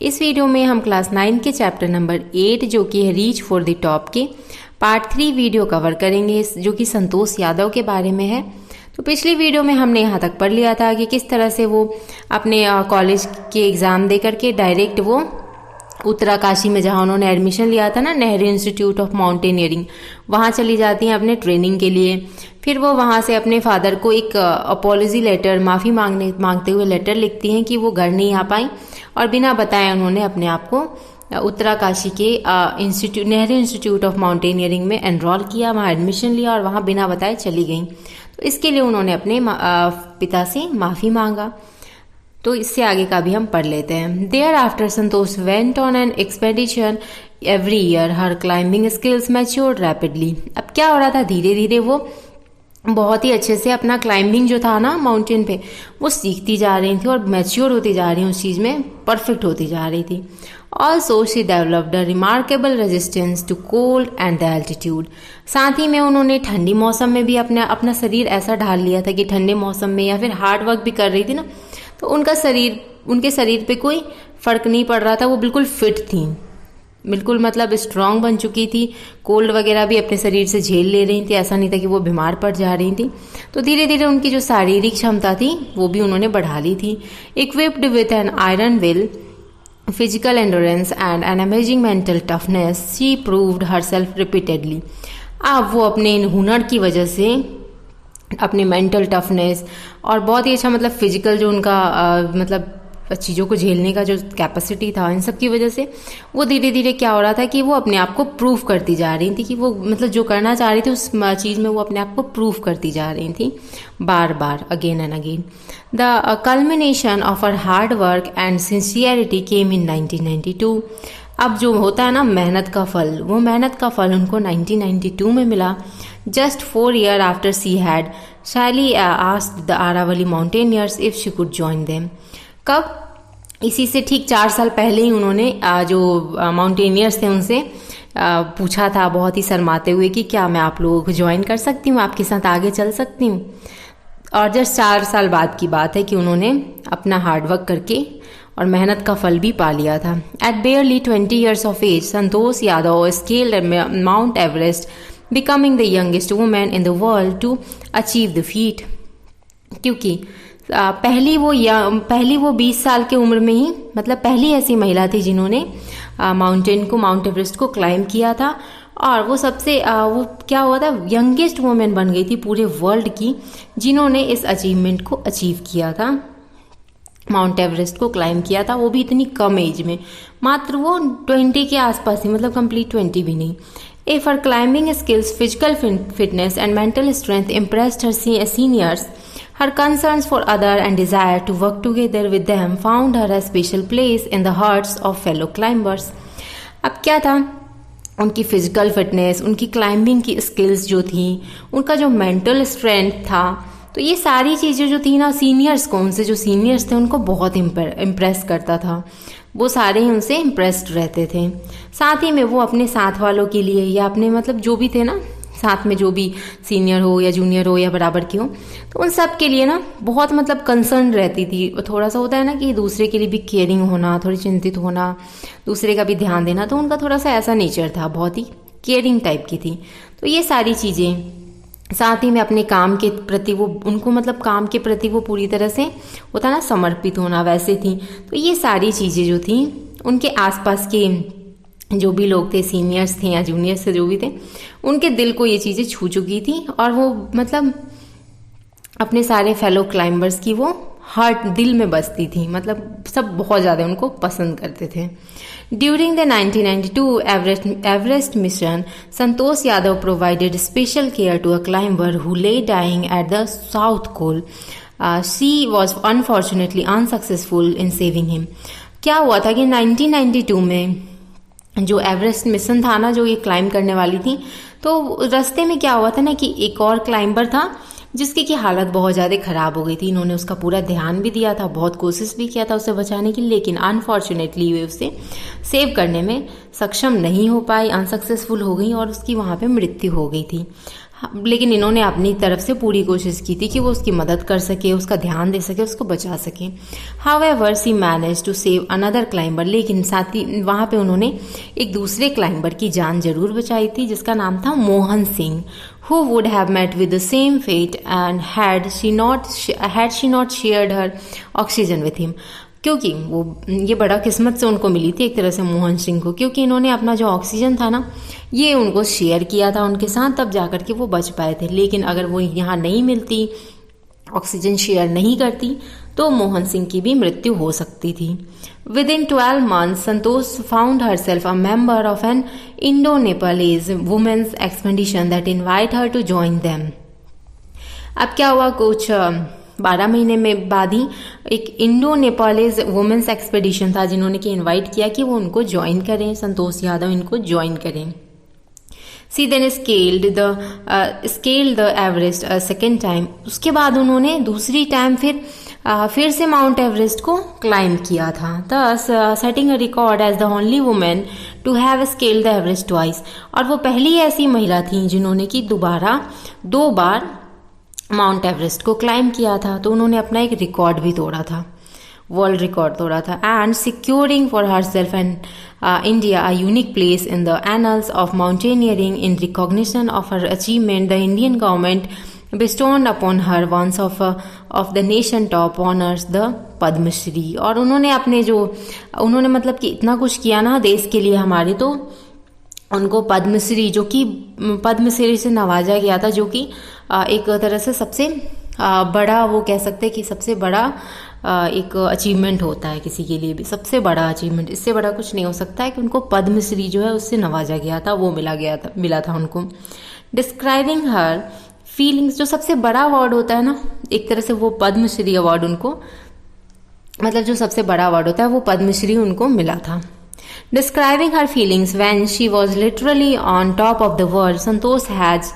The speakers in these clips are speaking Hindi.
इस वीडियो में हम क्लास 9 के चैप्टर नंबर 8 जो कि है रीच फॉर द टॉप के पार्ट 3 वीडियो कवर करेंगे, जो कि संतोष यादव के बारे में है। तो पिछली वीडियो में हमने यहाँ तक पढ़ लिया था कि किस तरह से वो अपने कॉलेज के एग्ज़ाम दे करके डायरेक्ट वो उत्तराकाशी में, जहाँ उन्होंने एडमिशन लिया था ना, नेहरू इंस्टीट्यूट ऑफ माउंटेनियरिंग, वहाँ चली जाती हैं अपने ट्रेनिंग के लिए। फिर वो वहाँ से अपने फादर को एक अपॉलॉजी लेटर, माफ़ी मांगते हुए लेटर लिखती हैं कि वो घर नहीं आ पाई और बिना बताए उन्होंने अपने आप को उत्तराकाशी के नेहरू इंस्टीट्यूट ऑफ माउंटेनियरिंग में एनरोल किया, वहाँ एडमिशन लिया और वहाँ बिना बताए चली गई। तो इसके लिए उन्होंने अपने पिता से माफ़ी मांगा। तो इससे आगे का भी हम पढ़ लेते हैं। Thereafter Santosh went on an expedition every year, her climbing skills matured rapidly. अब क्या हो रहा था, धीरे धीरे वो बहुत ही अच्छे से अपना क्लाइंबिंग जो था ना माउंटेन पे, वो सीखती जा रही थी और मैच्योर होती जा रही, उस चीज़ में परफेक्ट होती जा रही थी। Also she developed a remarkable resistance to cold and the altitude. साथ ही में उन्होंने ठंडी मौसम में भी अपना शरीर ऐसा ढाल लिया था कि ठंडे मौसम में या फिर हार्ड वर्क भी कर रही थी ना, तो उनके शरीर पे कोई फर्क नहीं पड़ रहा था, वो बिल्कुल फिट थी, बिल्कुल मतलब स्ट्रांग बन चुकी थी। कोल्ड वगैरह भी अपने शरीर से झेल ले रही थी, ऐसा नहीं था कि वो बीमार पड़ जा रही थी। तो धीरे धीरे उनकी जो शारीरिक क्षमता थी वो भी उन्होंने बढ़ा ली थी। Equipped with an iron will, physical endurance and an amazing mental toughness, she proved herself repeatedly. अब वो अपने इन हुनर की वजह से, अपने मेंटल टफनेस और बहुत ही अच्छा मतलब फिजिकल जो उनका मतलब चीज़ों को झेलने का जो कैपेसिटी था, इन सब की वजह से वो धीरे धीरे क्या हो रहा था कि वो अपने आप को प्रूव करती जा रही थी कि वो मतलब जो करना चाह रही थी उस चीज़ में वो अपने आप को प्रूव करती जा रही थी बार बार, again and again. The culmination of her hard work and sincerity came in 1992। अब जो होता है ना मेहनत का फल, वो मेहनत का फल उनको 1992 में मिला। Just 4 years after she had Shayli asked the Aravalli mountaineers if she could join them. कब? इसी से ठीक 4 साल पहले ही उन्होंने जो माउंटेनियर्स थे उनसे पूछा था, बहुत ही शर्माते हुए, कि क्या मैं आप लोगों को ज्वाइन कर सकती हूँ, आपके साथ आगे चल सकती हूँ। और जस्ट 4 साल बाद की बात है कि उन्होंने अपना हार्डवर्क करके और मेहनत का फल भी पा लिया था। At barely 20 years of age, Santosh Yadav scaled Mount Everest, becoming the youngest women in the world to achieve the feat. क्योंकि पहली वो 20 साल की उम्र में ही, मतलब पहली ऐसी महिला थी जिन्होंने माउंट एवरेस्ट को क्लाइंब किया था। और वो सबसे वो क्या हुआ था, यंगेस्ट वुमेन बन गई थी पूरे वर्ल्ड की जिन्होंने इस अचीवमेंट को अचीव किया था, माउंट एवरेस्ट को क्लाइंब किया था, वो भी इतनी कम एज में, मात्र वो 20 के आसपास ही, मतलब कंप्लीट 20 भी नहीं। If her climbing skills, physical fitness and mental strength impressed her seniors, her concerns for others and desire to work together with them found her a special place in the hearts of fellow climbers. अब क्या था, उनकी फिजिकल फिटनेस, उनकी क्लाइंबिंग की स्किल्स जो थी, उनका जो मेंटल स्ट्रेंथ था, तो ये सारी चीज़ें जो थी ना, सीनियर्स को, उनसे जो सीनियर्स थे उनको बहुत इम्प्रेस करता था, वो सारे ही उनसे इम्प्रेस्ड रहते थे। साथ ही में वो अपने साथ वालों के लिए या अपने मतलब जो भी थे ना साथ में, जो भी सीनियर हो या जूनियर हो या बराबर की हो, तो उन सब के लिए ना बहुत मतलब कंसर्न रहती थी। थोड़ा सा होता है ना कि दूसरे के लिए भी केयरिंग होना, थोड़ी चिंतित होना, दूसरे का भी ध्यान देना, तो उनका थोड़ा सा ऐसा नेचर था, बहुत ही केयरिंग टाइप की थी। तो ये सारी चीज़ें, साथ ही में अपने काम के प्रति वो, उनको मतलब काम के प्रति वो पूरी तरह से होता ना समर्पित होना, वैसे थी। तो ये सारी चीज़ें जो थी, उनके आसपास के जो भी लोग थे, सीनियर्स थे या जूनियर्स थे, जो भी थे, उनके दिल को ये चीज़ें छू चुकी थी और वो मतलब अपने सारे फेलो क्लाइंबर्स की वो हार्ट, दिल में बसती थी, मतलब सब बहुत ज़्यादा उनको पसंद करते थे। During the 1992 Everest mission, Santosh Yadav provided special care to a climber who lay dying at the South Pole. She was unfortunately unsuccessful in saving him. क्या हुआ था कि 1992 में जो एवरेस्ट मिशन था ना, जो ये क्लाइंब करने वाली थी, तो रास्ते में क्या हुआ था ना कि एक और क्लाइंबर था जिसकी की हालत बहुत ज़्यादा ख़राब हो गई थी। इन्होंने उसका पूरा ध्यान भी दिया था, बहुत कोशिश भी किया था उसे बचाने की, लेकिन अनफॉर्चुनेटली वे उसे सेव करने में सक्षम नहीं हो पाई, अनसक्सेसफुल हो गई और उसकी वहाँ पे मृत्यु हो गई थी। लेकिन इन्होंने अपनी तरफ से पूरी कोशिश की थी कि वो उसकी मदद कर सके, उसका ध्यान दे सके, उसको बचा सके। However she manage to save another climber, लेकिन साथ ही वहाँ पे उन्होंने एक दूसरे क्लाइंबर की जान जरूर बचाई थी जिसका नाम था Mohan Singh, who would have met with the same fate and had she not shared her oxygen with him। क्योंकि वो ये बड़ा किस्मत से उनको मिली थी एक तरह से मोहन सिंह को, क्योंकि इन्होंने अपना जो ऑक्सीजन था ना ये उनको शेयर किया था उनके साथ, तब जाकर के वो बच पाए थे। लेकिन अगर वो यहाँ नहीं मिलती, ऑक्सीजन शेयर नहीं करती, तो मोहन सिंह की भी मृत्यु हो सकती थी। Within 12 months, Santosh found herself a member of an Indo-Nepalese women's expedition that invited her to join them। अब क्या हुआ, कुछ 12 महीने में बाद ही एक इंडो नेपालीज वुमेन्स एक्सपेडिशन था जिन्होंने कि इनवाइट किया कि वो उनको ज्वाइन करें, संतोष यादव इनको ज्वाइन करें। She then scaled the Everest second time. उसके बाद उन्होंने दूसरी टाइम फिर से माउंट एवरेस्ट को क्लाइम किया था, thus setting a record as the only woman to have scaled the Everest twice। और वो पहली ऐसी महिला थी जिन्होंने कि दो बार माउंट एवरेस्ट को क्लाइम किया था। तो उन्होंने अपना एक रिकॉर्ड भी तोड़ा था, वर्ल्ड रिकॉर्ड तोड़ा था। And securing for herself and India a unique place in the annuls of mountaineering in recognition of her achievement, the Indian government bestowed upon her once of the nation top honors the Padma Shri. और उन्होंने मतलब कि इतना कुछ किया ना देश के लिए हमारे, तो उनको पद्मश्री जो कि पद्मश्री से नवाजा गया था, जो कि एक तरह से सबसे बड़ा, वो कह सकते हैं कि सबसे बड़ा एक अचीवमेंट होता है किसी के लिए भी, सबसे बड़ा अचीवमेंट, इससे बड़ा कुछ नहीं हो सकता है कि उनको पद्मश्री जो है उससे नवाजा गया था, वो मिला था उनको। डिस्क्राइबिंग हर फीलिंग्स, जो सबसे बड़ा अवार्ड होता है ना एक तरह से, वो पद्मश्री अवार्ड उनको, मतलब जो सबसे बड़ा अवार्ड होता है वो पद्मश्री उनको मिला था। Describing her feelings when she was literally on top of the world, Santosh has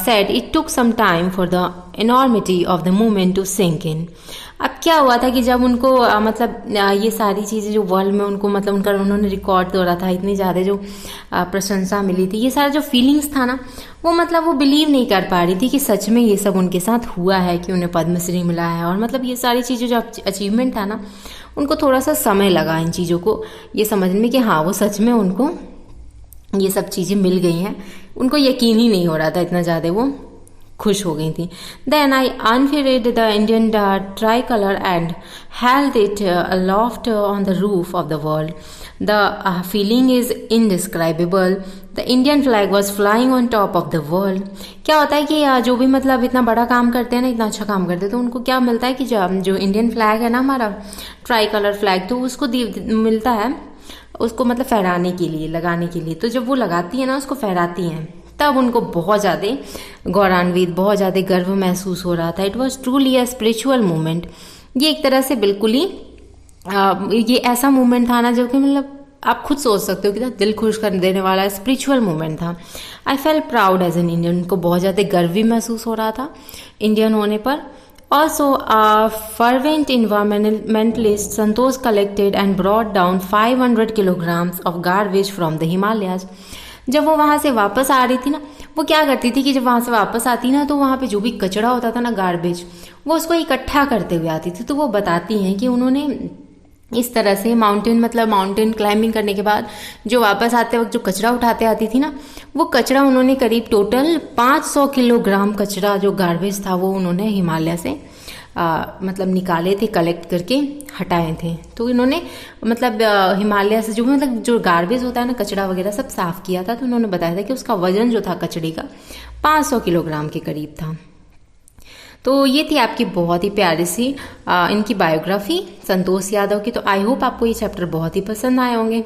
said it took some time for the enormity of the moment to sink in। अब क्या हुआ था कि जब उनको मतलब ये सारी चीज़ें जो वर्ल्ड में उनको मतलब उन्होंने रिकॉर्ड तोड़ा था, इतनी ज़्यादा जो प्रशंसा मिली थी, ये सारा जो फीलिंग्स था ना वो मतलब वो बिलीव नहीं कर पा रही थी कि सच में ये सब उनके साथ हुआ है, कि उन्हें पद्मश्री मिला है। और मतलब ये सारी चीज़ें जो अचीवमेंट था ना, उनको थोड़ा सा समय लगा इन चीज़ों को ये समझने में कि हाँ वो सच में उनको ये सब चीज़ें मिल गई हैं। उनको यकीन ही नहीं हो रहा था, इतना ज़्यादा वो खुश हो गई थी। Then I unfurled the Indian tricolour and held it aloft on the roof of the world. The feeling is indescribable. The Indian flag was flying on top of the world. क्या होता है कि जो भी मतलब इतना बड़ा काम करते हैं ना, इतना अच्छा काम करते हैं, तो उनको क्या मिलता है कि जो इंडियन फ्लैग है ना हमारा ट्राई कलर फ्लैग, तो उसको मिलता है उसको मतलब फहराने के लिए, लगाने के लिए। तो जब वो लगाती है ना, उसको फहराती हैं, तब उनको बहुत ज़्यादा गौरवान्वित, बहुत ज़्यादा गर्व महसूस हो रहा था। It was truly a spiritual movement. ये एक तरह से बिल्कुल ही ये ऐसा मूवमेंट था ना जो कि मतलब आप खुद सोच सकते हो कि दिल खुश कर देने वाला स्पिरिचुअल मूवमेंट था। I felt proud as an Indian. उनको बहुत ज़्यादा गर्व भी महसूस हो रहा था इंडियन होने पर। Also, a fervent environmentalist, Santosh collected and brought down 500 kilograms of garbage from the Himalayas। जब वो वहाँ से वापस आ रही थी ना, वो क्या करती थी कि जब वहाँ से वापस आती ना, तो वहाँ पे जो भी कचरा होता था ना, गार्बेज, वो उसको इकट्ठा करते हुए आती थी। तो वो बताती हैं कि उन्होंने इस तरह से माउंटेन क्लाइंबिंग करने के बाद जो वापस आते वक्त जो कचरा उठाते आती थी ना, वो कचरा उन्होंने करीब टोटल 500 किलोग्राम कचरा, जो गार्बेज था, वो उन्होंने हिमालय से मतलब निकाले थे, कलेक्ट करके हटाए थे। तो इन्होंने मतलब हिमालय से जो मतलब जो गार्बेज होता है ना, कचरा वगैरह सब साफ किया था। तो उन्होंने बताया था कि उसका वजन जो था कचड़े का 500 किलोग्राम के करीब था। तो ये थी आपकी बहुत ही प्यारी सी इनकी बायोग्राफी संतोष यादव की। तो आई होप आपको ये चैप्टर बहुत ही पसंद आए होंगे।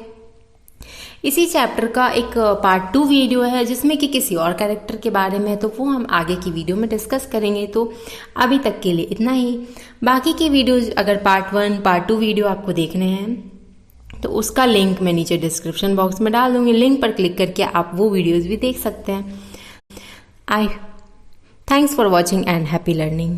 इसी चैप्टर का एक पार्ट 2 वीडियो है जिसमें कि किसी और कैरेक्टर के बारे में, तो वो हम आगे की वीडियो में डिस्कस करेंगे। तो अभी तक के लिए इतना ही। बाकी की वीडियोज अगर पार्ट 1 पार्ट 2 वीडियो आपको देखने हैं तो उसका लिंक मैं नीचे डिस्क्रिप्शन बॉक्स में डाल दूंगी। लिंक पर क्लिक करके आप वो वीडियोज भी देख सकते हैं। Thanks for watching and happy learning.